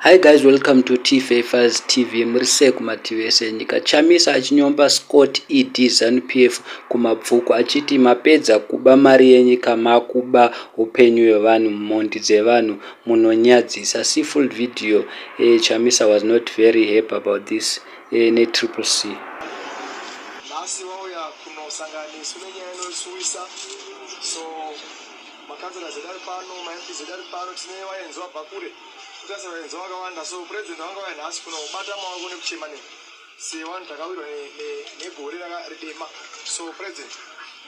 Hi guys, welcome to T-Favors TV. Murise kumativi ese yenyika. Chamisa achinyomba Scott ED Zanupf kumabvuku achiti mapedza kuba mari yenyika makuba hupenyu hwevanhu mhondi dzevanhu munonyadzisa. See full video. Chamisa was not very happy about this. Triple C. Makanzela zedari pano, maMP zedari pano, tine waenzwa bakure. Kutasa waenzwa wakawanda, so president wanga waenhasi kuno bata mawangu nekuchemane. Si wanu takawirwa negore ridema. So president,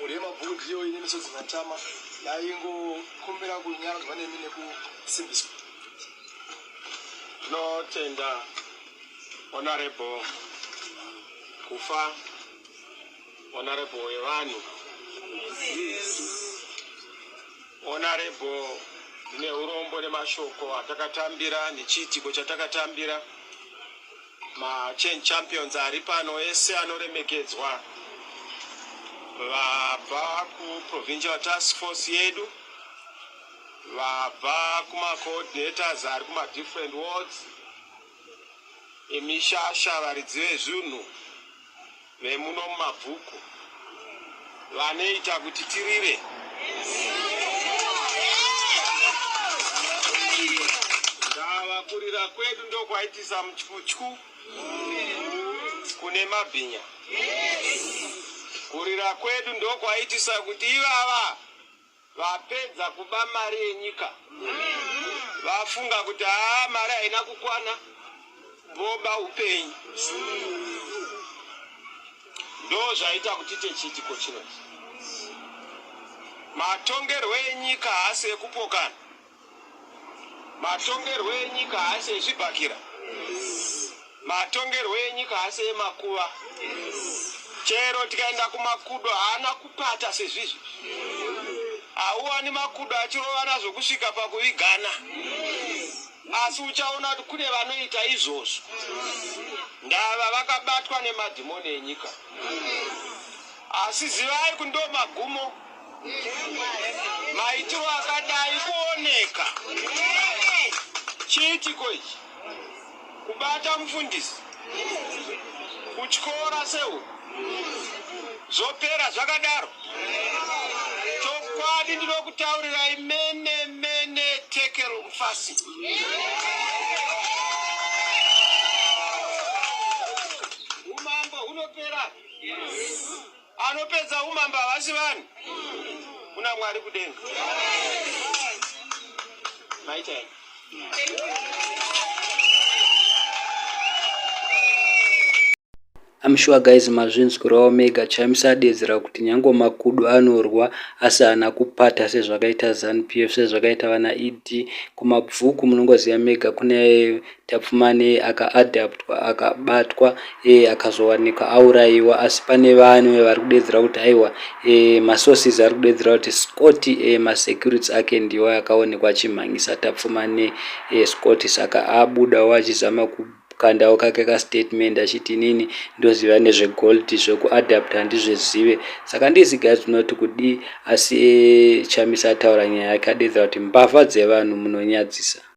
muri yemabvuku ndiyo ine misodzi matama. Yaingo kumbira kunyara kuti vane mine kusimbiswa. Tinotenda honorable kufa honorable hwebanhu. Honorable neurombo nemashoko atakatambira nechiitiko chatakatambira champions ari pano ese anoremekedzwa vabva kuprovincial task force yedu, vabva kumacoordinators ari different wards, emishasha varidzi vezvinhu vemuno mumabvuku vanoita kuti tirire. Kurira kwedu ndokwaitisa mutyutyu kune mabhinya. Kurira kwedu ndokwaitisa kuti ivava vapedza kuba mari yenyika vafunga kuti mari haina kukwana voba hupenyu. Ndo zvaita kuti chiitiko chinoti matongerwo enyika haasi ekupokana, matongerwo enyika haasi ezvibhakira, matongerwo enyika haasi emakuba. Chero tikaenda kumakudo haana kupata sezvizvi. Hauwani makudo achirova nazvo kusvika pakuvigana. Asi uchaona kuti kune vanoita izvozvo. Ndava vakabatwa nemadhimoni enyika. Asi zivai kundo magumo maitiro akadai kuoneka. Chiitiko ichi kubata mufundisi kuchikora seu zvopera zvakadaro. Chokwadi ndinokutaurirai mene tekero mufasi. Umambo hunopera. Anopedza umambo havasi vanhu. Kuna Mwari kudenga. Maitai. I'm sure guys mazvinzwirawo mega. Chamisa adedzera kuti nyango makudo anorwa asi haana kupata sezvakaita Zanupf, sezvakaita vana ED. Kumabvuku munongoziva mega kune tapfumane akaadaptwa akabatwa akazowanikwa aurayiwa, asi pane vanhu vari kudedzera kuti aiwa masources ari kudedzera kuti Scott masecurities ake ndiwo akaonekwa achimhanyisa tapfumane Scott, saka abudawo achizama kandawo kake kastatement achiti nini ndoziva nezvegold zvekuadapta handizvezive. Saka ndizi guys unoti kudi, asi Chamisa ataura nyaya yake adedzera kuti mbavha dzevanhu munonyadzisa.